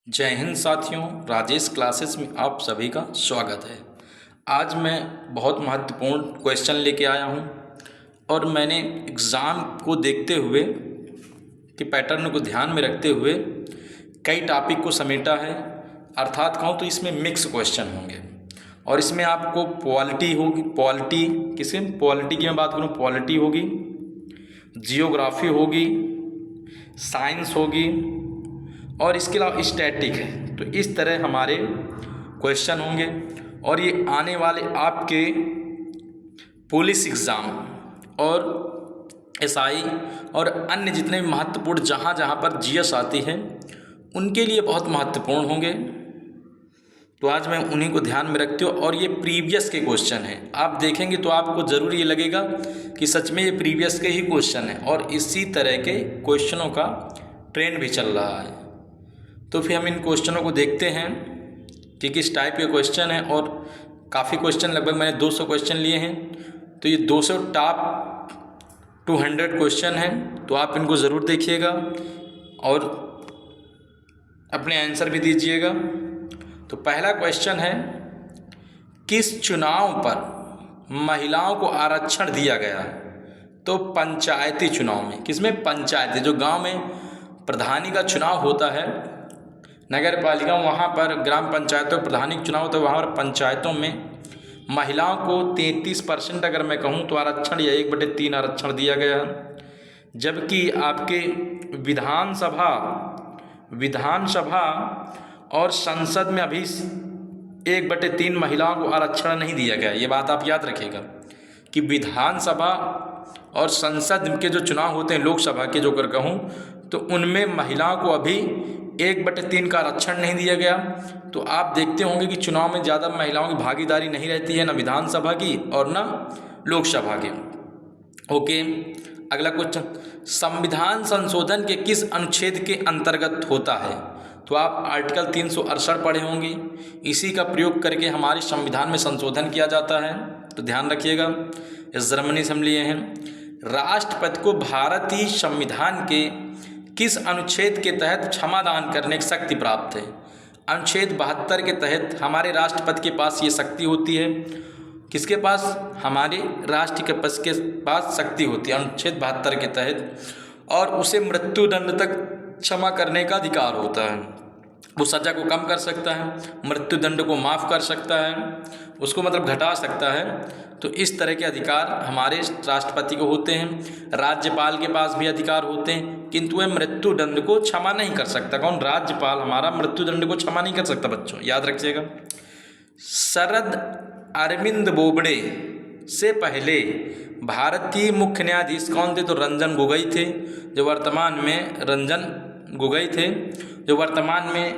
जय हिंद साथियों, राजेश क्लासेस में आप सभी का स्वागत है। आज मैं बहुत महत्वपूर्ण क्वेश्चन लेके आया हूं और मैंने एग्ज़ाम को देखते हुए कि पैटर्न को ध्यान में रखते हुए कई टॉपिक को समेटा है। अर्थात कहूँ तो इसमें मिक्स क्वेश्चन होंगे और इसमें आपको पॉलिटी होगी, पॉलिटी की मैं बात करूँ, पॉलिटी होगी, जियोग्राफी होगी, साइंस होगी और इसके अलावा स्टैटिक है। तो इस तरह हमारे क्वेश्चन होंगे और ये आने वाले आपके पुलिस एग्ज़ाम और एसआई और अन्य जितने भी महत्वपूर्ण जहाँ पर जीएस आती है उनके लिए बहुत महत्वपूर्ण होंगे। तो आज मैं उन्हीं को ध्यान में रखते हो और ये प्रीवियस के क्वेश्चन हैं। आप देखेंगे तो आपको ज़रूर ये लगेगा कि सच में ये प्रीवियस के ही क्वेश्चन हैं और इसी तरह के क्वेश्चनों का ट्रेंड भी चल रहा है। तो फिर हम इन क्वेश्चनों को देखते हैं कि किस टाइप के क्वेश्चन हैं और काफ़ी क्वेश्चन, लगभग मैंने 200 क्वेश्चन लिए हैं। तो ये 200 टॉप 200 क्वेश्चन हैं, तो आप इनको ज़रूर देखिएगा और अपने आंसर भी दीजिएगा। तो पहला क्वेश्चन है, किस चुनाव पर महिलाओं को आरक्षण दिया गया? तो पंचायती चुनाव में। किसमें? पंचायती, जो गांव में प्रधानी का चुनाव होता है, नगर पालिका, वहाँ पर ग्राम पंचायतों प्रधानी का चुनाव होता है, वहाँ पर पंचायतों में महिलाओं को 33% अगर मैं कहूँ तो आरक्षण या 1/3 आरक्षण दिया गया। जबकि आपके विधानसभा और संसद में अभी 1/3 महिलाओं को आरक्षण नहीं दिया गया। ये बात आप याद रखिएगा कि विधानसभा और संसद के जो चुनाव होते हैं, लोकसभा के जो कर कहूँ, तो उनमें महिलाओं को अभी 1/3 का आरक्षण नहीं दिया गया। तो आप देखते होंगे कि चुनाव में ज़्यादा महिलाओं की भागीदारी नहीं रहती है, ना विधानसभा की और ना लोकसभा की। ओके, अगला क्वेश्चन, संविधान संशोधन के किस अनुच्छेद के अंतर्गत होता है? तो आप आर्टिकल 368 पढ़े होंगे। इसी का प्रयोग करके हमारे संविधान में संशोधन किया जाता है, तो ध्यान रखिएगा। इस जर्मनी से हम लिए हैं। राष्ट्रपति को भारतीय संविधान के किस अनुच्छेद के तहत क्षमादान करने की शक्ति प्राप्त है? अनुच्छेद 72 के तहत हमारे राष्ट्रपति के पास ये शक्ति होती है। किसके पास? हमारे राष्ट्रपति के पास शक्ति होती है अनुच्छेद 72 के तहत, और उसे मृत्युदंड तक क्षमा करने का अधिकार होता है। वो सज़ा को कम कर सकता है, मृत्युदंड को माफ़ कर सकता है, उसको मतलब घटा सकता है। तो इस तरह के अधिकार हमारे राष्ट्रपति को होते हैं। राज्यपाल के पास भी अधिकार होते हैं, किंतु वह मृत्युदंड को क्षमा नहीं कर सकता। कौन? राज्यपाल हमारा मृत्युदंड को क्षमा नहीं कर सकता। बच्चों याद रखिएगा। शरद अरविंद बोबड़े से पहले भारतीय मुख्य न्यायाधीश कौन थे? तो रंजन गोगोई थे, जो वर्तमान में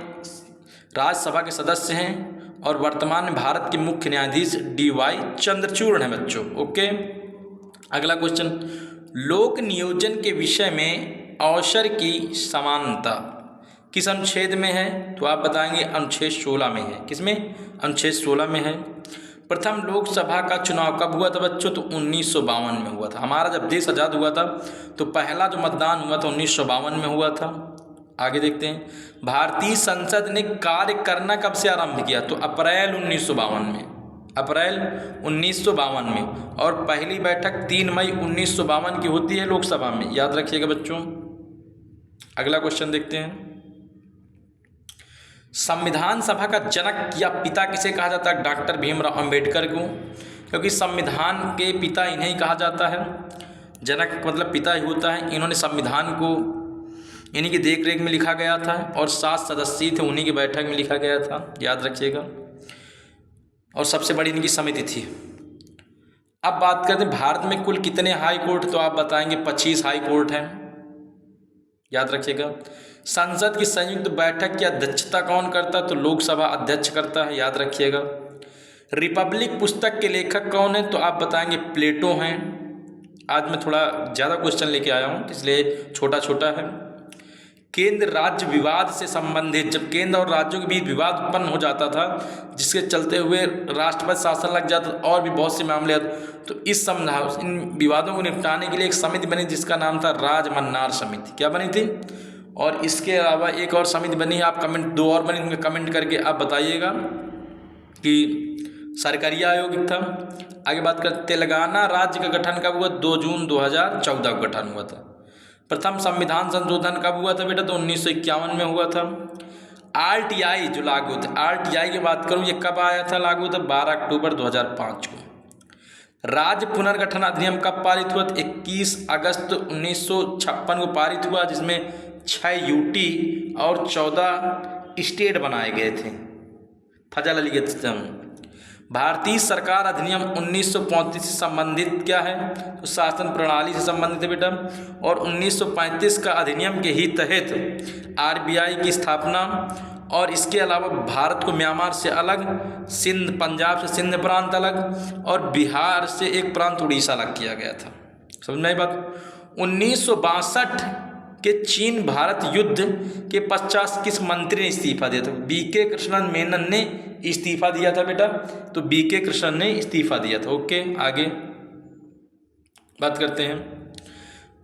राज्यसभा के सदस्य हैं और वर्तमान में भारत के मुख्य न्यायाधीश DY चंद्रचूड़ हैं बच्चों। ओके, अगला क्वेश्चन, लोक नियोजन के विषय में अवसर की समानता किस अनुच्छेद में है? तो आप बताएंगे अनुच्छेद 16 में है। किसमें? अनुच्छेद 16 में है। प्रथम लोकसभा का चुनाव कब हुआ था बच्चों? तो 1952 में हुआ था। हमारा जब देश आज़ाद हुआ था तो पहला जो मतदान हुआ था 1952 में हुआ था। आगे देखते हैं, भारतीय संसद ने कार्य करना कब से आरंभ किया? तो अप्रैल 1952 में, अप्रैल 1952 में, और पहली बैठक 3 मई 1952 की होती है लोकसभा में। याद रखिएगा बच्चों। अगला क्वेश्चन देखते हैं, संविधान सभा का जनक या पिता किसे कहा जाता है? डॉक्टर भीमराव अंबेडकर को, क्योंकि संविधान के पिता इन्हें कहा जाता है। जनक मतलब पिता ही होता है। इन्होंने संविधान को इन्हीं की देख रेख में लिखा गया था और 7 सदस्य थे, उन्हीं की बैठक में लिखा गया था। याद रखिएगा। और सबसे बड़ी इनकी समिति थी। अब बात करते हैं भारत में कुल कितने हाई कोर्ट? तो आप बताएंगे 25 हाई कोर्ट हैं। याद रखिएगा। संसद की संयुक्त बैठक की अध्यक्षता कौन करता है? तो लोकसभा अध्यक्ष करता है। याद रखिएगा। रिपब्लिक पुस्तक के लेखक कौन है? तो आप बताएंगे प्लेटो हैं। आज मैं थोड़ा ज़्यादा क्वेश्चन लेके आया हूँ, इसलिए छोटा छोटा है। केंद्र राज्य विवाद से संबंधित, जब केंद्र और राज्यों के बीच विवाद उत्पन्न हो जाता था जिसके चलते हुए राष्ट्रपति शासन लग जाता था और भी बहुत से मामले आते, तो इन विवादों को निपटाने के लिए एक समिति बनी जिसका नाम था राजमन्नार समिति। क्या बनी थी? और इसके अलावा एक और समिति बनी है, आप कमेंट, 2 और बनी, उनके कमेंट करके आप बताइएगा कि सरकारी आयोग था। आगे बात करते, तेलंगाना राज्य का गठन कब हुआ? 2 जून 2014 को गठन हुआ था। प्रथम संविधान संशोधन कब हुआ था बेटा? तो 1951 में हुआ था। RTI जो लागू होता है, RTI की बात करूँ, ये कब आया था लागू? था 12 अक्टूबर 2005 को। राज्य पुनर्गठन अधिनियम कब पारित हुआ? 21 अगस्त 1956 को पारित हुआ, जिसमें 6 UT और 14 स्टेट बनाए गए थे। फजल अली के सिस्टम। भारतीय सरकार अधिनियम 1935 से संबंधित क्या है? तो शासन प्रणाली से संबंधित है बेटा। और 1935 का अधिनियम के ही तहत RBI की स्थापना, और इसके अलावा भारत को म्यांमार से अलग, सिंध, पंजाब से सिंध प्रांत अलग, और बिहार से एक प्रांत उड़ीसा अलग किया गया था। समझ में आई बात? 1962 के चीन भारत युद्ध के पश्चात किस मंत्री ने इस्तीफा दिया था? BK कृष्णन मेनन ने इस्तीफा दिया था बेटा। तो BK कृष्णन ने इस्तीफा दिया था। ओके, आगे बात करते हैं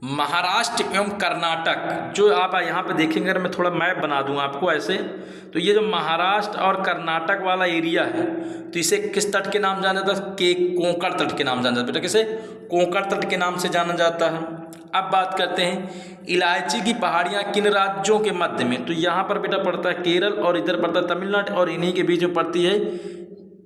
महाराष्ट्र एवं कर्नाटक। जो आप यहाँ पे देखेंगे, अगर मैं थोड़ा मैप बना दूँ आपको ऐसे, तो ये जो महाराष्ट्र और कर्नाटक वाला एरिया है, तो इसे किस तट के नाम जाना जाता है? कोंकण तट के नाम जाना जाता है बेटा। किसे? कोंकण तट के नाम से जाना जाता है। अब बात करते हैं इलायची की पहाड़ियाँ किन राज्यों के मध्य में? तो यहाँ पर बेटा पड़ता है केरल, और इधर पड़ता है तमिलनाडु, और इन्हीं के बीच में पड़ती है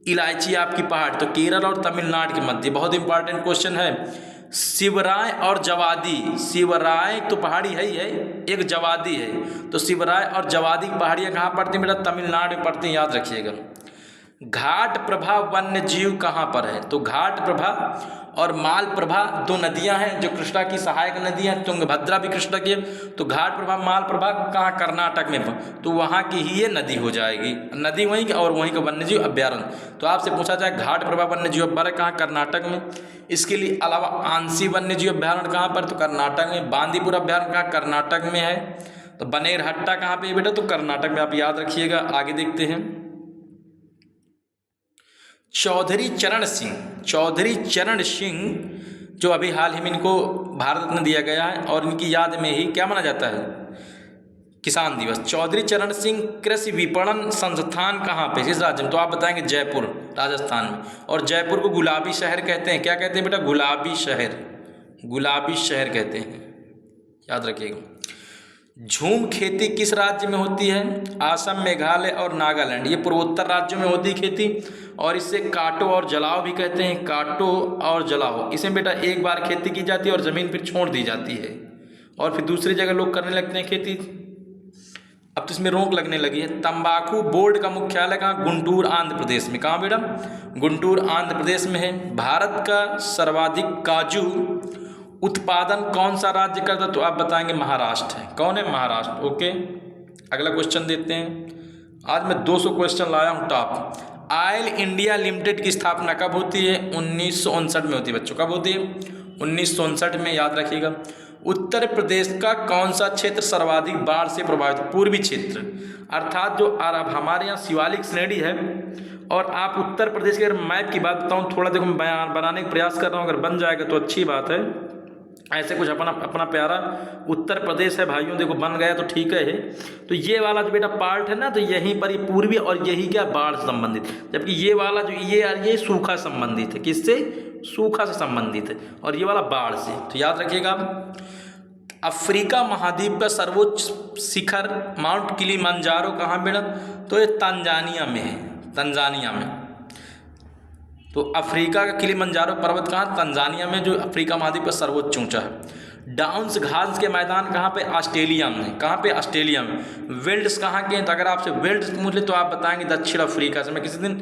इलायची आपकी पहाड़। तो केरल और तमिलनाडु के मध्य। बहुत इंपॉर्टेंट क्वेश्चन है। शिवराय और जवादी, शिवराय तो पहाड़ी है ही है, एक जवादी है, तो शिवराय और जवादी की पहाड़ियाँ कहाँ पड़ती हैं बेटा? तमिलनाडु में पड़ती हैं, याद रखिएगा। घाट प्रभा वन्य जीव कहाँ पर है? तो घाट प्रभा और माल प्रभा 2 नदियाँ हैं जो कृष्णा की सहायक नदियाँ हैं। तुंगभद्रा भी कृष्णा की है। तो घाट प्रभा, माल प्रभा कहाँ? कर्नाटक में। तो वहाँ की ही ये नदी हो जाएगी, नदी वहीं की, और वहीं का वन्यजीव अभ्यारण्य। तो आपसे पूछा जाए घाट प्रभा वन्यजीव अभ्यारण्य कहाँ? कर्नाटक में। इसके लिए अलावा आंसी वन्यजीव अभ्यारण्य कहाँ पर? तो कर्नाटक में। बांदीपुर अभ्यारण्य कहाँ? कर्नाटक में है। तो बनेरहट्टा कहाँ पे बेटा? तो कर्नाटक में। आप याद रखिएगा। आगे देखते हैं चौधरी चरण सिंह। चौधरी चरण सिंह जो अभी हाल ही में इनको भारत रत्न दिया गया है, और इनकी याद में ही क्या माना जाता है? किसान दिवस। चौधरी चरण सिंह कृषि विपणन संस्थान कहाँ पे? किस राज्य में? तो आप बताएंगे जयपुर, राजस्थान में। और जयपुर को गुलाबी शहर कहते हैं। क्या कहते हैं बेटा? गुलाबी शहर, गुलाबी शहर कहते हैं, याद रखिएगा। झूम खेती किस राज्य में होती है? असम, मेघालय और नागालैंड। ये पूर्वोत्तर राज्यों में होती है खेती, और इसे काटो और जलाओ भी कहते हैं। काटो और जलाओ, इसमें बेटा एक बार खेती की जाती है और ज़मीन फिर छोड़ दी जाती है, और फिर दूसरी जगह लोग करने लगते हैं खेती। अब तो इसमें रोक लगने लगी है। तंबाकू बोर्ड का मुख्यालय कहाँ? गुंटूर, आंध्र प्रदेश में। कहाँ बेटा? गुंटूर, आंध्र प्रदेश में है। भारत का सर्वाधिक काजू उत्पादन कौन सा राज्य करता? तो आप बताएंगे महाराष्ट्र है। कौन है? महाराष्ट्र। ओके, अगला क्वेश्चन देते हैं। आज मैं 200 क्वेश्चन लाया हूँ टॉप। ऑयल इंडिया लिमिटेड की स्थापना कब होती है? 1959 में होती है बच्चों। कब होती है? 1959 में, याद रखिएगा। उत्तर प्रदेश का कौन सा क्षेत्र सर्वाधिक बाढ़ से प्रभावित? पूर्वी क्षेत्र, अर्थात जो हमारे यहाँ शिवालिक श्रेणी है। और आप उत्तर प्रदेश के अगर मैप की बात बताऊँ, थोड़ा देखो मैं बनाने का प्रयास कर रहा हूँ, अगर बन जाएगा तो अच्छी बात है। ऐसे कुछ अपना प्यारा उत्तर प्रदेश है भाइयों, देखो बन गया तो ठीक है। तो ये वाला जो बेटा पार्ट है ना, तो यहीं पर ये पूर्वी, और यही क्या बाढ़ से संबंधित, जबकि ये वाला जो ये सूखा संबंधित है। किससे? सूखा से संबंधित है, और ये वाला बाढ़ से। तो याद रखिएगा। अफ्रीका महाद्वीप का सर्वोच्च शिखर माउंट किलिमंजारो कहाँ बेटा? तो ये तंजानिया में है, तंजानिया में। तो अफ्रीका का किलिमंजारो पर्वत कहाँ? तंजानिया में, जो अफ्रीका महाद्वीप का सर्वोच्च ऊंचा है। डाउन्स घास के मैदान कहाँ पे? ऑस्ट्रेलिया में। कहाँ पे? ऑस्ट्रेलिया में। वेल्ड्स कहाँ के हैं? तो अगर आपसे वेल्ड्स पूछ ले तो आप बताएंगे दक्षिण अफ्रीका से। मैं किसी दिन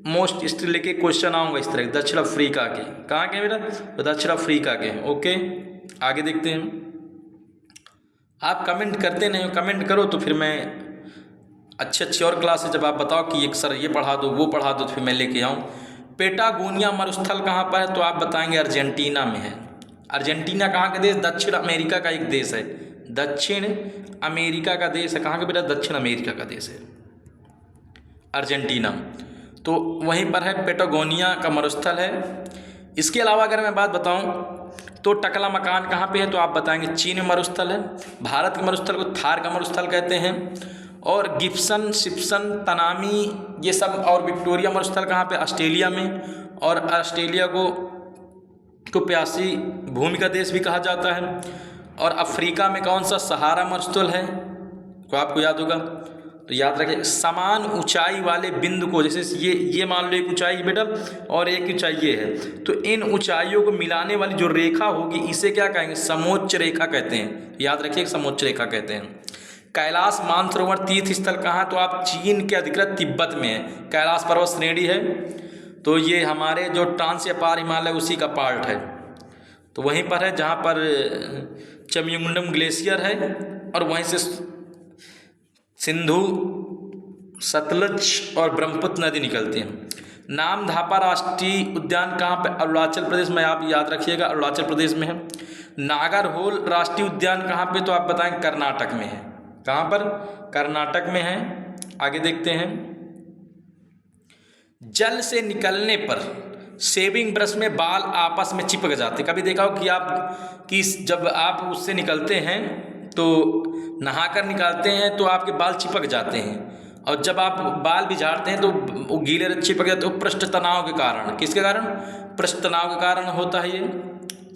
मोस्ट हिस्ट्री लेके क्वेश्चन आऊँगा इस तरह। दक्षिण अफ्रीका के कहाँ के बेटा? तो दक्षिण अफ्रीका के। ओके, आगे देखते हैं। आप कमेंट करते नहीं हो, कमेंट करो तो फिर मैं अच्छी और क्लासेस, जब आप बताओ कि एक सर ये पढ़ा दो वो पढ़ा दो, तो फिर मैं लेके आऊँ। पेटागोनिया मरुस्थल कहाँ पर है? तो आप बताएंगे अर्जेंटीना में है। अर्जेंटीना कहाँ का देश? दक्षिण अमेरिका का एक देश है। दक्षिण अमेरिका का देश है। कहाँ का बेटा? दक्षिण अमेरिका का देश है अर्जेंटीना। तो वहीं पर है, पेटागोनिया का मरुस्थल है। इसके अलावा अगर मैं बात बताऊं तो टकला मकान कहाँ पे है, तो आप बताएंगे चीन में मरुस्थल है। भारत के मरुस्थल को थार का मरुस्थल कहते हैं। और गिब्सन, सिप्सन, तनामी ये सब, और विक्टोरिया मरुस्थल कहाँ पे, ऑस्ट्रेलिया में। और ऑस्ट्रेलिया को प्यासी भूमि का देश भी कहा जाता है। और अफ्रीका में कौन सा, सहारा मरुस्थल है, तो आपको याद होगा। तो याद रखिए समान ऊंचाई वाले बिंदु को, जैसे ये मान लो एक ऊंचाई बेटा और एक ऊंचाई ये है, तो इन ऊंचाइयों को मिलाने वाली जो रेखा होगी इसे क्या कहेंगे, समोच्च रेखा कहते हैं। याद रखिए समोच्च रेखा कहते हैं। कैलाश मानसरोवर तीर्थ स्थल कहाँ, तो आप चीन के अधिकृत तिब्बत में है। कैलाश पर्वत श्रेणी है, तो ये हमारे जो ट्रांस या पार हिमालय उसी का पार्ट है, तो वहीं पर है जहाँ पर चमयुंगडम ग्लेशियर है। और वहीं से सिंधु, सतलज और ब्रह्मपुत्र नदी निकलती हैं। नामधापा राष्ट्रीय उद्यान कहाँ पे, अरुणाचल प्रदेश में, आप याद रखिएगा अरुणाचल प्रदेश में है। नागरहोल राष्ट्रीय उद्यान कहाँ पे, तो आप बताएं कर्नाटक में है। कहाँ पर, कर्नाटक में है। आगे देखते हैं। जल से निकलने पर शेविंग ब्रश में बाल आपस में चिपक जाते। कभी देखा हो कि जब आप उससे निकलते हैं तो नहाकर निकालते हैं तो आपके बाल चिपक जाते हैं, और जब आप बाल भी झाड़ते हैं तो वो गीले चिपक जाते हैं, पृष्ठ तनाव के कारण। किसके कारण, पृष्ठ तनाव के कारण होता है। ये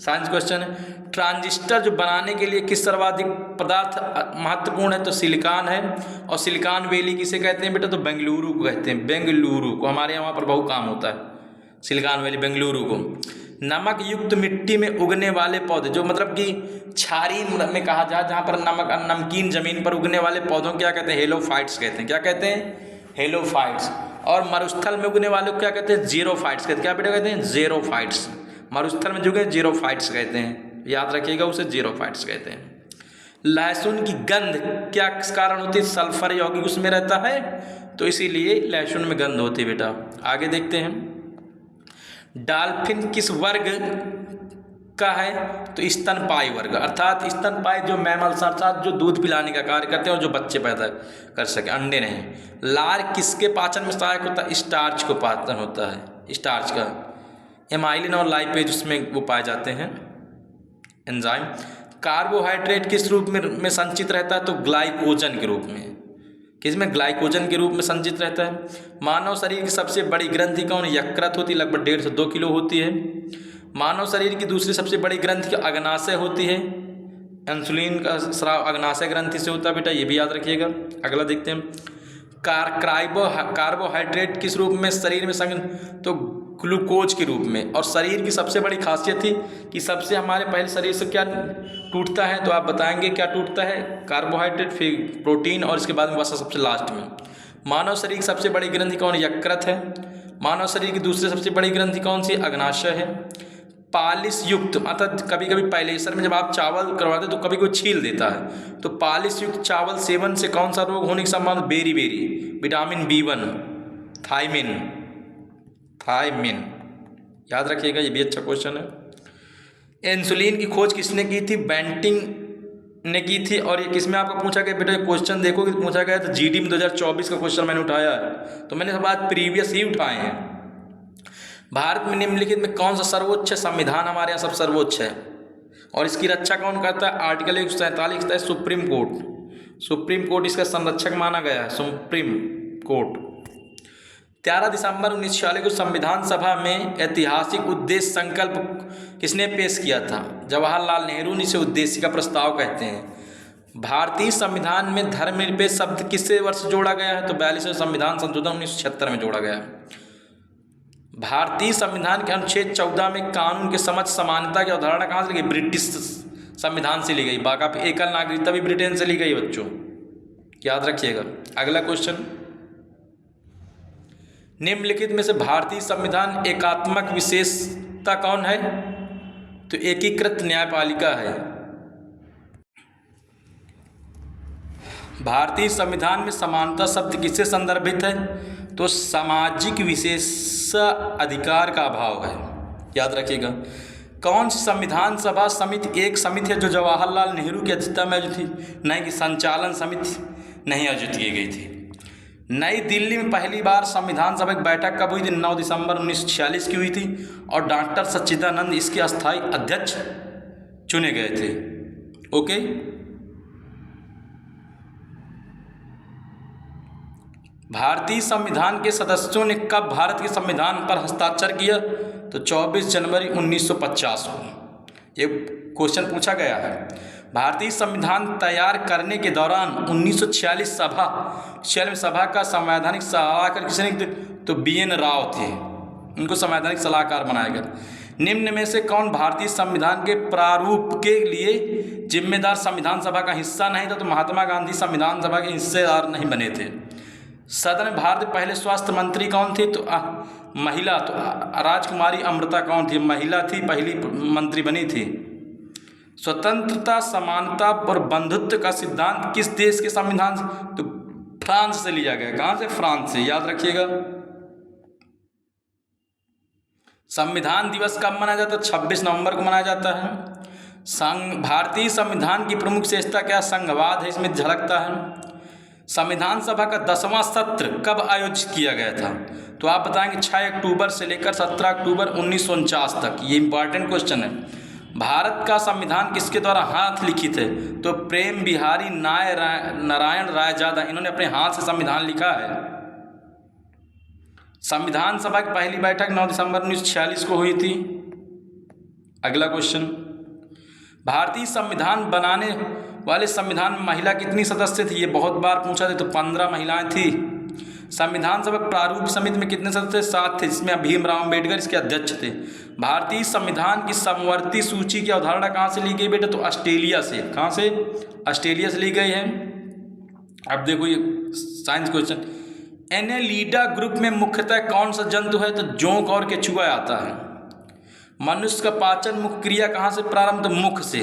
साइंस क्वेश्चन है। ट्रांजिस्टर जो बनाने के लिए किस सर्वाधिक पदार्थ महत्वपूर्ण है, तो सिलिकॉन है। और सिलिकॉन वैली किसे कहते हैं बेटा, तो बेंगलुरु को कहते हैं। बेंगलुरु को, हमारे यहाँ पर बहुत काम होता है सिलिकॉन वैली, बेंगलुरु को। नमक युक्त मिट्टी में उगने वाले पौधे, जो मतलब कि क्षारीय में कहा जाए, जहाँ पर नमकीन जमीन पर उगने वाले पौधों क्या कहते हैं, हेलोफाइट्स कहते हैं। क्या कहते हैं, हेलोफाइट्स। और मरुस्थल में उगने वाले को क्या कहते हैं, जीरोफाइट्स कहते हैं। क्या बेटा कहते हैं, जीरोफाइट्स। मरुस्थल में जो उगे जीरोफाइट्स कहते हैं, याद रखिएगा उसे जीरोफाइट्स कहते हैं। लहसुन की गंध क्या किस कारण होती है, सल्फर यौगिक उसमें रहता है, तो इसीलिए लहसुन में गंध होती है बेटा। आगे देखते हैं। डॉल्फिन किस वर्ग का है, तो स्तनपायी वर्ग, अर्थात स्तनपायी जो मैमल्स अर्थात जो दूध पिलाने का कार्य करते हैं और जो बच्चे पैदा कर सके, अंडे नहीं। लार किसके पाचन में सहायक होता है, स्टार्च को पाचन होता है, स्टार्च का। एमाइलिन और लाइपेज उसमें वो पाए जाते हैं एंजाइम। कार्बोहाइड्रेट किस रूप में संचित रहता है, तो ग्लाइकोजन के रूप में। किसमें, ग्लाइकोजन के रूप में संचित रहता है। मानव शरीर की सबसे बड़ी ग्रंथि कौन, यकृत होती है, लगभग 1.5 से 2 किलो होती है। मानव शरीर की दूसरी सबसे बड़ी ग्रंथि अग्नाशय होती है। इंसुलिन का स्राव अग्नाशय ग्रंथि से होता है बेटा, ये भी याद रखिएगा। अगला देखते हैं। कार्बोहाइड्रेट किस रूप में शरीर में तो ग्लूकोज के रूप में। और शरीर की सबसे बड़ी खासियत थी कि सबसे हमारे पहले शरीर से क्या टूटता है, तो आप बताएंगे क्या टूटता है, कार्बोहाइड्रेट, फिर प्रोटीन, और इसके बाद में वसा सबसे लास्ट में। मानव शरीर की सबसे बड़ी ग्रंथि कौन, यकृत है। मानव शरीर की दूसरी सबसे बड़ी ग्रंथि कौन सी, अग्नाशय है। पालिश युक्त, अर्थात कभी कभी पैलेसर में जब आप चावल करवाते तो कभी कोई छील देता है, तो पालिश युक्त चावल सेवन से कौन सा रोग होने की संभावना, बेरी, विटामिन B1, थायमिन, याद रखिएगा, ये भी अच्छा क्वेश्चन है। इंसुलिन की खोज किसने की थी, बेंटिंग ने की थी। और ये किसमें आपको पूछा गया बेटा, क्वेश्चन देखो कि पूछा गया तो GD में 2024 का क्वेश्चन मैंने उठाया है, तो मैंने सब आज प्रीवियस ही उठाए हैं। भारत में निम्नलिखित में कौन सा सर्वोच्च संविधान, हमारे यहाँ सब सर्वोच्च है, और इसकी रक्षा कौन करता है, आर्टिकल 147 का है सुप्रीम कोर्ट। सुप्रीम कोर्ट इसका संरक्षक माना गया है, सुप्रीम कोर्ट। 13 दिसंबर 1946 को संविधान सभा में ऐतिहासिक उद्देश्य संकल्प किसने पेश किया था, जवाहरलाल नेहरू ने इसे उद्देश्य का प्रस्ताव कहते हैं। भारतीय संविधान में धर्मनिरपेक्ष शब्द किससे वर्ष जोड़ा गया है, तो 42वें संविधान संशोधन 1976 में जोड़ा गया है। भारतीय संविधान के अनुच्छेद 14 में कानून के समक्ष समानता की अवधारणा कहाँ से ली गई, ब्रिटिश संविधान से ली गई। बाका पे एकल नागरिकता भी ब्रिटेन से ली गई बच्चों, याद रखिएगा। अगला क्वेश्चन, निम्नलिखित में से भारतीय संविधान एकात्मक विशेषता कौन है, तो एकीकृत न्यायपालिका है। भारतीय संविधान में समानता शब्द किससे संदर्भित है, तो सामाजिक विशेषाधिकार का अभाव है, याद रखिएगा। कौन सी संविधान सभा समिति एक समिति है जो जवाहरलाल नेहरू की अध्यक्षता में आयोजित थी, नहीं कि संचालन समिति नहीं आयोजित की गई थी। नई दिल्ली में पहली बार संविधान सभा की बैठक कब हुई थी, 9 दिसंबर 1946 की हुई थी, और डॉक्टर सच्चिदानंद इसके अस्थायी अध्यक्ष चुने गए थे। ओके, भारतीय संविधान के सदस्यों ने कब भारत के संविधान पर हस्ताक्षर किया? तो 24 जनवरी 1950 को ये क्वेश्चन पूछा गया है। भारतीय संविधान तैयार करने के दौरान 1946 सभा का संवैधानिक सलाहकार किसने? तो BN राव थे, उनको संवैधानिक सलाहकार बनाया गया। निम्न में से कौन भारतीय संविधान के प्रारूप के लिए जिम्मेदार संविधान सभा का हिस्सा नहीं था? तो महात्मा गांधी संविधान सभा के हिस्सेदार नहीं बने थे। सदन में भारत के पहले स्वास्थ्य मंत्री कौन थी? तो महिला, तो राजकुमारी अमृता कौन थी? महिला थी, पहली मंत्री बनी थी। स्वतंत्रता, समानता और बंधुत्व का सिद्धांत किस देश के संविधान? तो फ्रांस से लिया गया। कहाँ से? फ्रांस से, याद रखिएगा। संविधान दिवस कब मनाया जाता है? 26 नवंबर को मनाया जाता है। भारतीय संविधान की प्रमुख विशेषता क्या? संघवाद है, इसमें झलकता है। संविधान सभा का 10वां सत्र कब आयोजित किया गया था? तो आप बताएंगे 6 अक्टूबर से लेकर 17 अक्टूबर 1949 तक। ये इंपॉर्टेंट क्वेश्चन है। भारत का संविधान किसके द्वारा हाथ लिखित है? तो प्रेम बिहारी नारायण रायजादा, इन्होंने अपने हाथ से संविधान लिखा है। संविधान सभा की पहली बैठक 9 दिसंबर 1946 को हुई थी। अगला क्वेश्चन, भारतीय संविधान बनाने वाले संविधान में महिला कितनी सदस्य थी? ये बहुत बार पूछा था। तो 15 महिलाएं थी। संविधान सभा प्रारूप समिति में कितने सदस्य? 7 थे, जिसमें भीमराव अम्बेडकर इसके अध्यक्ष थे। भारतीय संविधान की समवर्ती सूची की अवधारणा कहाँ से ली गई बेटा? तो ऑस्ट्रेलिया से। कहाँ से? ऑस्ट्रेलिया से ली गई है। अब देखो ये साइंस क्वेश्चन, एनेलिडा ग्रुप में मुख्यतः कौन सा जंतु है? तो जोंक और केचुआ आता है। मनुष्य का पाचन मुख्य क्रिया कहाँ से प्रारंभ? तो मुख से।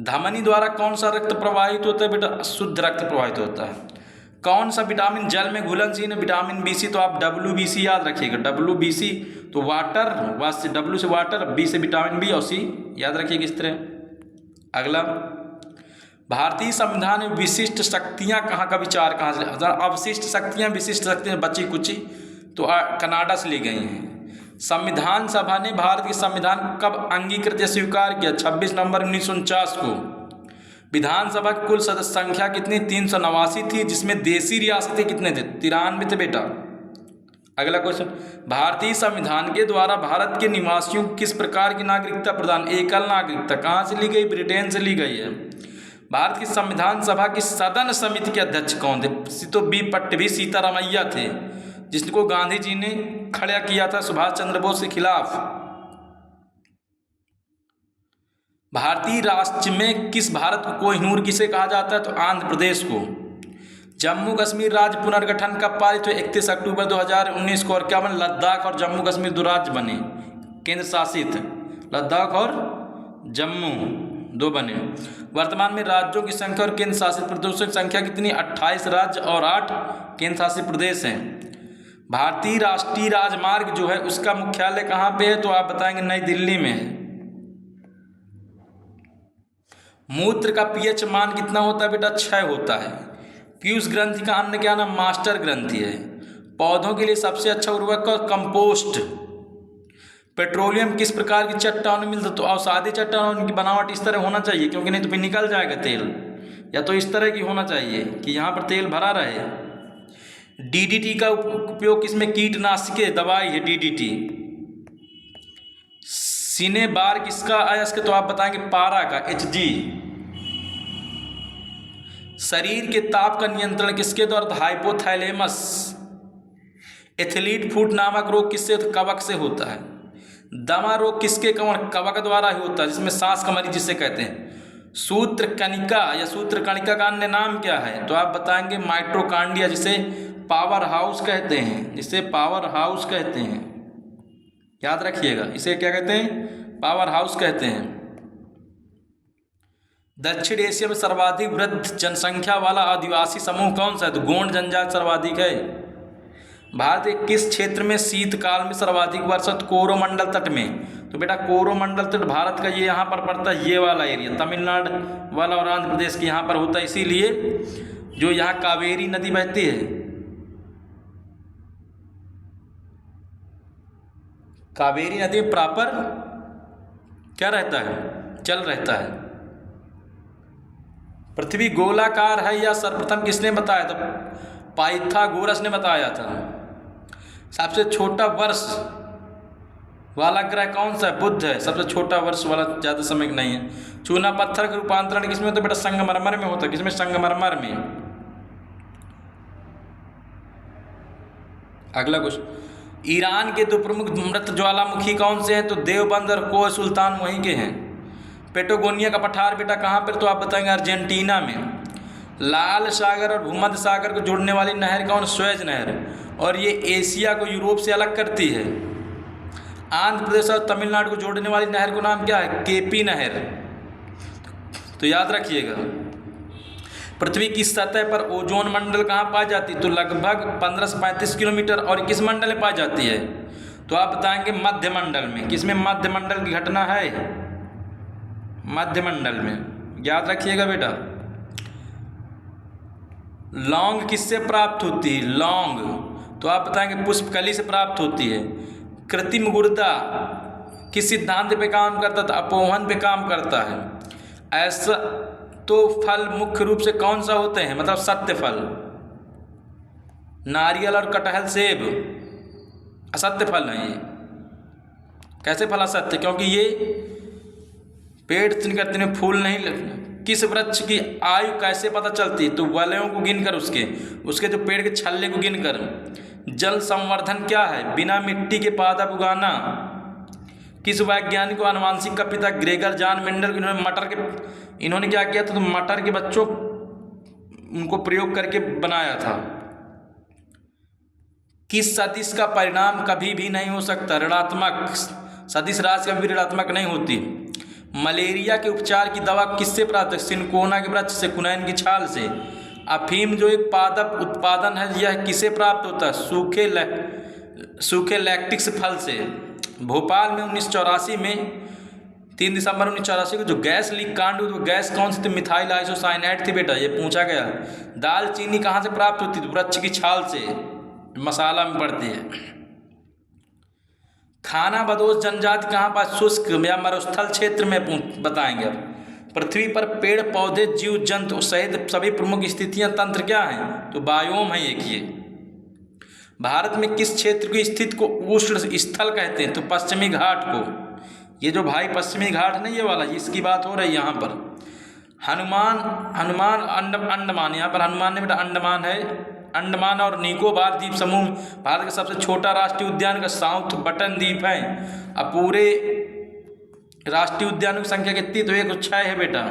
धमनी द्वारा कौन सा रक्त प्रवाहित होता है बेटा? शुद्ध रक्त प्रवाहित होता है। कौन सा विटामिन जल में घुलनशील है? Vitamin BC। तो आप WBC याद रखिएगा। WBC तो वाटर, W से वाटर, B से विटामिन B और C याद रखिएगा इस तरह। अगला, भारतीय संविधान में विशिष्ट शक्तियाँ कहाँ का विचार कहाँ से? अवशिष्ट शक्तियाँ, विशिष्ट शक्तियाँ बची कुची तो कनाडा से ली गई हैं। संविधान सभा ने भारत के संविधान को कब अंगीकृत या स्वीकार किया? 26 नवंबर 1949 को। विधानसभा की कुल सदस्य संख्या कितनी? 389 थी, जिसमें देशी रियासतें कितने थे? 93 थे बेटा। अगला क्वेश्चन, भारतीय संविधान के द्वारा भारत के निवासियों को किस प्रकार की नागरिकता प्रदान? एकल नागरिकता। कहाँ से ली गई? ब्रिटेन से ली गई है। भारत की संविधान सभा की सदन समिति के अध्यक्ष कौन थे? तो B पट्टभी सीतारामैया थे, जिसको गांधी जी ने खड़ा किया था सुभाष चंद्र बोस के खिलाफ। भारतीय राष्ट्र में किस भारत को कोहिनूर किसे कहा जाता है? तो आंध्र प्रदेश को। जम्मू कश्मीर राज्य पुनर्गठन कब पारित हुए? 31 अक्टूबर 2019 को। और क्या बने? लद्दाख और जम्मू कश्मीर 2 राज्य बने, केंद्र शासित। लद्दाख और जम्मू 2 बने। वर्तमान में राज्यों की संख्या और केंद्र शासित प्रदेशों की संख्या कितनी? 28 राज्य और 8 केंद्र शासित प्रदेश हैं। भारतीय राष्ट्रीय राजमार्ग जो है उसका मुख्यालय कहाँ पे है? तो आप बताएंगे नई दिल्ली में है। मूत्र का pH मान कितना होता है बेटा? 6 होता है। पीयूष ग्रंथि का अन्य क्या नाम? मास्टर ग्रंथि है। पौधों के लिए सबसे अच्छा उर्वरक का कंपोस्ट। पेट्रोलियम किस प्रकार की चट्टानों में मिलता है? तो अवसादी चट्टानों की बनावट इस तरह होना चाहिए, क्योंकि नहीं तो फिर निकल जाएगा तेल। या तो इस तरह की होना चाहिए कि यहाँ पर तेल भरा रहे। DDT का उपयोग किसमें? कीटनाशक दवाई है DDT। सीने बार किसका अयस्क? तो आप बताएंगे पारा का Hg। शरीर के ताप का नियंत्रण किसके द्वारा? हाइपोथैलेमस। एथलीट फुट नामक रोग किससे? कवक से होता है। दमा रोग किसके कवक द्वारा ही होता है, जिसमें सांस का मरीज जिसे कहते हैं। सूत्र कणिका या सूत्र कणिका का अन्य नाम क्या है? तो आप बताएंगे माइटोकॉन्ड्रिया, जिसे पावर हाउस कहते हैं, जिसे पावर हाउस कहते हैं। याद रखिएगा, इसे क्या कहते हैं? पावर हाउस कहते हैं। दक्षिण एशिया में सर्वाधिक वृद्ध जनसंख्या वाला आदिवासी समूह कौन सा है? तो गोंड जनजाति सर्वाधिक है। भारत के किस क्षेत्र में शीतकाल में सर्वाधिक वर्षा? कोरोमंडल तट में। तो बेटा कोरोमंडल तट भारत का ये यहाँ पर पड़ता है, ये वाला एरिया तमिलनाडु वाला और आंध्र प्रदेश के यहाँ पर होता है। इसीलिए जो यहाँ कावेरी नदी बहती है, कावेरी नदी में प्रॉपर क्या रहता है? चल रहता है। पृथ्वी गोलाकार है या सर्वप्रथम किसने बताया था? पाइथागोरस ने बताया था। सबसे छोटा वर्ष वाला ग्रह कौन सा है? बुध है। सबसे छोटा वर्ष वाला, ज़्यादा समय नहीं है। चूना पत्थर का रूपांतरण किसमें होता है बेटा? संगमरमर में होता है। किसमें? संगमरमर में। अगला क्वेश्चन, ईरान के दो प्रमुख मृत ज्वालामुखी कौन से हैं? तो देवबंद और कोह सुल्तान वहीं के हैं। पेटागोनिया का पठार बेटा कहाँ पर? तो आप बताएंगे अर्जेंटीना में। लाल सागर और भूमध्य सागर को जोड़ने वाली नहर कौन? स्वेज नहर। और ये एशिया को यूरोप से अलग करती है। आंध्र प्रदेश और तमिलनाडु को जोड़ने वाली नहर का नाम क्या है? केपी नहर। तो याद रखिएगा। पृथ्वी की सतह पर ओजोन मंडल कहाँ पाई जाती है? तो लगभग 15 से 35 किलोमीटर। और किस मंडल में पाई जाती है? तो आप बताएंगे मध्य मंडल में। किसमें? मध्य मंडल की घटना है मध्य मंडल में। याद रखिएगा बेटा। लौंग किससे प्राप्त होती है? लौंग तो आप बताएंगे पुष्पकली से प्राप्त होती है। कृत्रिम गुर्दा किस सिद्धांत पे काम करता था? अपोहन पे काम करता है। ऐसा तो फल मुख्य रूप से कौन सा होते हैं? मतलब सत्य फल। नारियल और कटहल सेब असत्य फल हैं। ये कैसे फल असत्य? क्योंकि ये पेड़ तिनकर में फूल नहीं लगते। किस वृक्ष की आयु कैसे पता चलती है? तो वलयों को गिनकर, उसके जो पेड़ के छल्ले को गिनकर। जल संवर्धन क्या है? बिना मिट्टी के पादप उगाना। किस वैज्ञानिक को आनुवंशिक का पिता ग्रेगर जॉन मेंडल, इन्होंने क्या किया था? तो मटर के बच्चों उनको प्रयोग करके बनाया था। किस सदिश का परिणाम कभी भी नहीं हो सकता? ऋणात्मक। सदिश राशि कभी ऋणात्मक नहीं होती। मलेरिया के उपचार की दवा किससे प्राप्त है? सिनकोना के वृक्ष से, कुनैन की छाल से। अफीम जो एक पादप उत्पादन है, यह किसे प्राप्त होता है? सूखे लैक्टिक्स फल से। भोपाल में 1984 में 3 दिसंबर 1984 को जो गैस लीक कांड हुई, तो गैस कौन सी थी? मिथाइल आइसोसाइनेट थी बेटा। ये पूछा गया। दालचीनी कहाँ से प्राप्त होती थी? वृक्ष की छाल से, मसाला में पड़ती है। खानाबदोश जनजाति कहाँ पर? शुष्क या मरुस्थल क्षेत्र में बताएंगे। पृथ्वी पर पेड़ पौधे जीव जंतु सहित सभी प्रमुख स्थितियां तंत्र क्या हैं? तो बायोम है एक ये। भारत में किस क्षेत्र की स्थिति को उष्ण स्थल कहते हैं? तो पश्चिमी घाट को। ये जो भाई पश्चिमी घाट नहीं, ये वाला, इसकी बात हो रही है यहाँ पर। अंडमान, यहाँ पर हनुमान ने बेटा अंडमान है। अंडमान और निकोबार द्वीप समूह भारत का सबसे छोटा राष्ट्रीय उद्यान का साउथ बटन द्वीप है। अब पूरे राष्ट्रीय उद्यानों की संख्या कितनी? तो 106 है बेटा।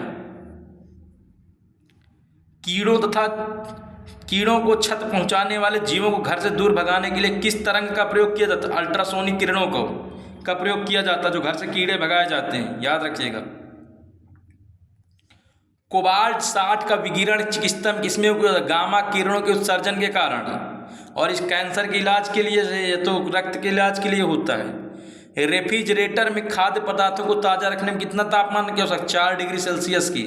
कीड़ों को क्षत पहुंचाने वाले जीवों को घर से दूर भगाने के लिए किस तरंग का प्रयोग किया जाता है? अल्ट्रासोनिक किरणों का प्रयोग किया जाता है, जो घर से कीड़े भगाए जाते हैं। याद रखिएगा। कोबाल्ट 60 का विकिरण चिकित्सा किसमें उपयोग? गामा किरणों के उत्सर्जन के कारण। और इस कैंसर के इलाज के लिए, तो रक्त के इलाज के लिए होता है। रेफ्रिजरेटर में खाद्य पदार्थों को ताज़ा रखने में कितना तापमान की आवश्यकता? 4 डिग्री सेल्सियस की।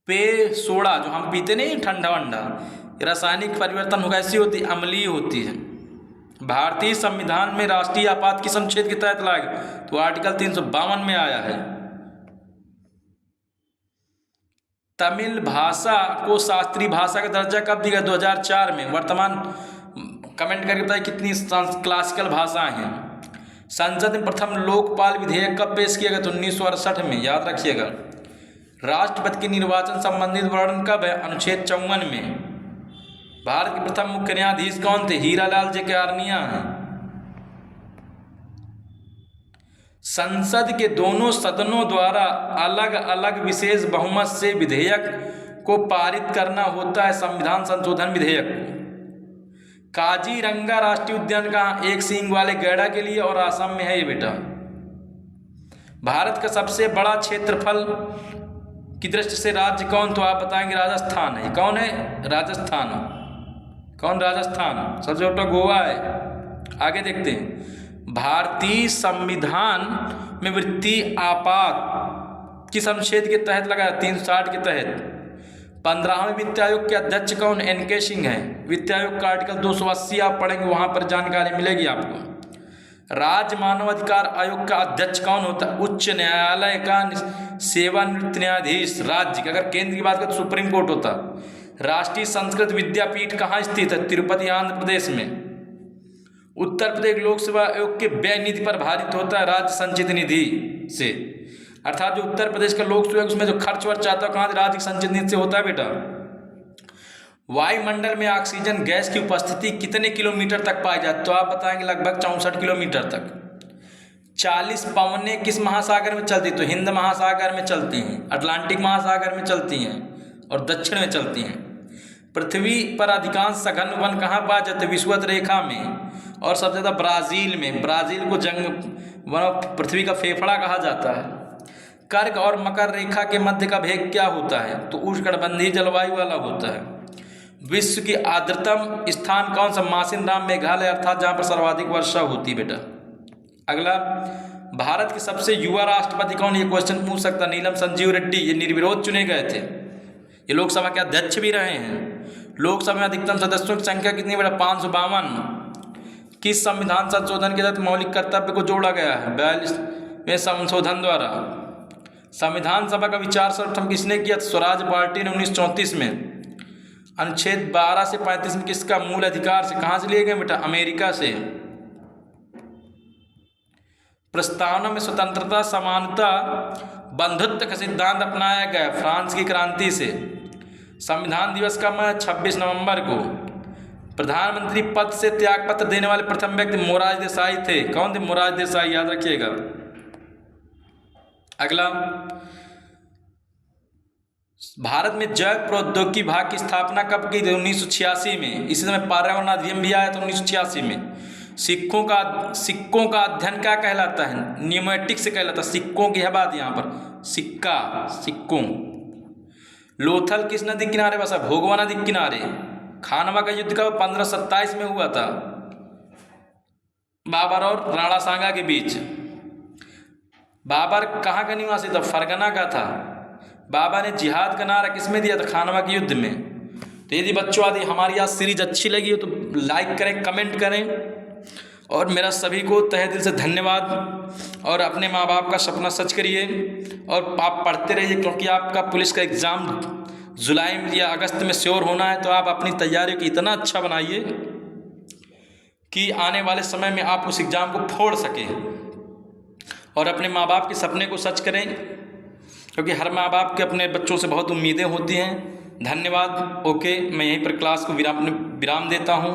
पेय सोडा जो हम पीते नहीं, ठंडा वंडा, रासायनिक परिवर्तन हो कैसी होती? अम्लीय होती है। भारतीय संविधान में राष्ट्रीय आपात किस अनुच्छेद के तहत लाया गया? तो आर्टिकल 352 में आया है। तमिल भाषा को शास्त्रीय भाषा का दर्जा कब दिया? 2004 में। वर्तमान कमेंट करके बताइए कितनी क्लासिकल भाषाएं हैं। संसद में प्रथम लोकपाल विधेयक कब पेश किया गया? तो 1968 में। याद रखिएगा। राष्ट्रपति के निर्वाचन संबंधित वर्णन कब है? अनुच्छेद 54 में। भारत के प्रथम मुख्य न्यायाधीश कौन थे? हीरालाल जेकार्निया हैं। संसद के दोनों सदनों द्वारा अलग अलग विशेष बहुमत से विधेयक को पारित करना होता है, संविधान संशोधन विधेयक। काजीरंगा राष्ट्रीय उद्यान कहाँ? एक सींग वाले गैंडा के लिए, और आसाम में है ये बेटा। भारत का सबसे बड़ा क्षेत्रफल की दृष्टि से राज्य कौन? तो आप बताएंगे राजस्थान है। कौन है? राजस्थान। कौन? राजस्थान। सबसे छोटा गोवा है। आगे देखते हैं। भारतीय संविधान में वित्तीय आपात किस अनुच्छेद के तहत लगाया? 360 के तहत। 15वें वित्त आयोग के अध्यक्ष कौन? एन के सिंह है। वित्त आयोग का आर्टिकल 280 आप पढ़ेंगे, वहाँ पर जानकारी मिलेगी आपको। राज्य मानवाधिकार आयोग का अध्यक्ष कौन होता है? उच्च न्यायालय का सेवानिवृत्त न्यायाधीश। राज्य की अगर केंद्र की बात करें तो सुप्रीम कोर्ट होता। राष्ट्रीय संस्कृत विद्यापीठ कहाँ स्थित है? तिरुपति, आंध्र प्रदेश में। उत्तर प्रदेश लोक सेवा आयोग के व्यय निधि पर भारित होता है राज्य संचित निधि से, अर्थात जो उत्तर प्रदेश का लोक सेवा उसमें जो खर्च वर्च आता है कहाँ से? राज्य संचित निधि से होता है बेटा। वायुमंडल में ऑक्सीजन गैस की उपस्थिति कितने किलोमीटर तक पाई जाती है? तो आप बताएंगे लगभग 64 किलोमीटर तक। 40 पवनें किस महासागर में चलती? तो हिंद महासागर में चलती हैं, अटलांटिक महासागर में चलती हैं और दक्षिण में चलती हैं। पृथ्वी पर अधिकांश सघन वन कहाँ पाए जाते? विषुवत रेखा में, और सबसे ज़्यादा ब्राज़ील में। ब्राज़ील को पृथ्वी का फेफड़ा कहा जाता है। कर्क और मकर रेखा के मध्य का भेद क्या होता है? तो उष्णकटिबंधीय जलवायु वाला होता है। विश्व की आर्द्रतम स्थान कौन सा? मासिनराम, मेघालय, अर्थात जहाँ पर सर्वाधिक वर्षा होती है बेटा। अगला, भारत के सबसे युवा राष्ट्रपति कौन? ये क्वेश्चन पूछ सकता। नीलम संजीव रेड्डी, ये निर्विरोध चुने गए थे, ये लोकसभा के अध्यक्ष भी रहे हैं। लोकसभा में अधिकतम सदस्यों की संख्या कितनी बेटा? 552। किस संविधान संशोधन के तहत मौलिक कर्तव्य को जोड़ा गया है? 42वें संशोधन द्वारा। संविधान सभा का विचार सर्वप्रथम किसने किया? स्वराज पार्टी ने 1934 में। अनुच्छेद 12 से 35 में किसका मूल अधिकार से कहाँ से लिए गए बेटा? अमेरिका से। प्रस्तावना में स्वतंत्रता, समानता, बंधुत्व का सिद्धांत अपनाया गया फ्रांस की क्रांति से। संविधान दिवस का 26 नवंबर को। प्रधानमंत्री पद से त्यागपत्र देने वाले प्रथम व्यक्ति मोरारजी देसाई थे। कौन थे? मोरारजी देसाई, याद रखिएगा। अगला, भारत में जैव प्रौद्योगिकी विभाग की स्थापना कब की? 1986 में। इसी समय पर्यावरण अधिनियम भी आया था 1986 में। सिक्कों का अध्ययन क्या कहलाता है? न्यूमेटिक से कहलाता है। सिक्कों की है बात यहाँ पर, सिक्का, सिक्कों। लोथल किस नदी किनारे बसा? भोगवा नदी किनारे। खानवा का युद्ध कब? 1527 में हुआ था, बाबर और राणा सांगा के बीच। बाबर कहाँ का निवासी था? फरगना का था। बाबा ने जिहाद का नारा किस में दिया था? खानवा के युद्ध में। तो यदि बच्चों आदि हमारी आज सीरीज अच्छी लगी हो तो लाइक करें, कमेंट करें, और मेरा सभी को तहे दिल से धन्यवाद। और अपने माँ बाप का सपना सच करिए और आप पढ़ते रहिए, क्योंकि आपका पुलिस का एग्ज़ाम जुलाई में या अगस्त में श्योर होना है। तो आप अपनी तैयारी को इतना अच्छा बनाइए कि आने वाले समय में आप उस एग्ज़ाम को फोड़ सकें, और अपने माँ बाप के सपने को सच करें, क्योंकि हर माँ बाप के अपने बच्चों से बहुत उम्मीदें होती हैं। धन्यवाद। ओके, मैं यहीं पर क्लास को विराम देता हूँ।